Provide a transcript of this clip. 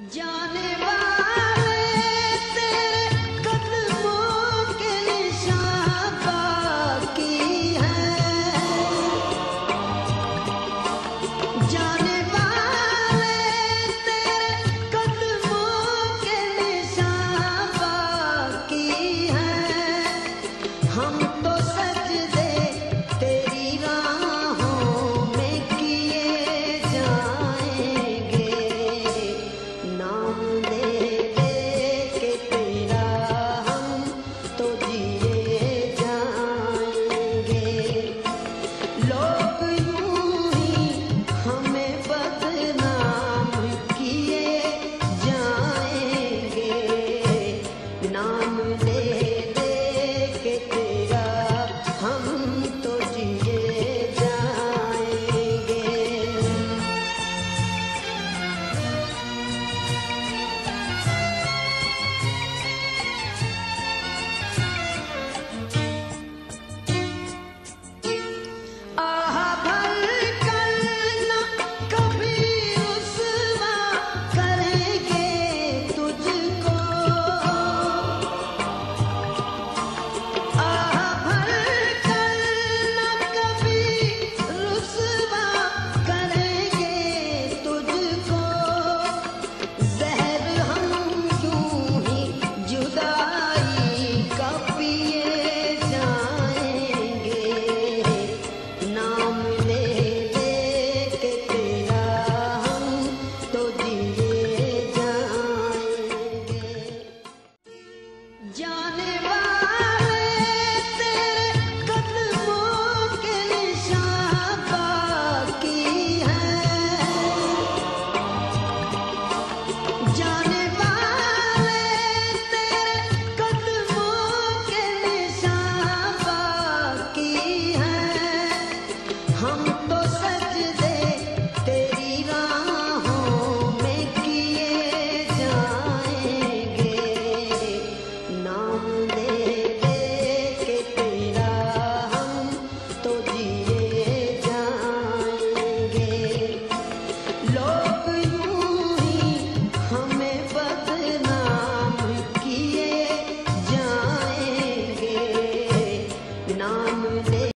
जाने वाले तेरे कदमों के निशान बाकी हैं। जाने वाले तेरे कदमों के निशान बाकी हैं। हम तो सजदे तेरी राहों में किए जाएंगे। नाम ले ले के तेरा हम तो जिए जाएंगे। लोग यूं ही हमें बदनाम किए जाएंगे। नाम ले ले के तेरा हम तो जिए जाएंगे। आह भर कर न कभी रुसवा करेंगे तुझको। आह भर कर न कभी रुसवा करेंगे तुझको। जहर हम यूं ही जुदाई का पिए जाएंगे। नाम ले ले के तेरा हम तो जिए जाएंगे। जाने वाले तेरे कदमों के निशान बाकी हैं। जाने वाले तेरे कदमों के निशान बाकी हैं। हम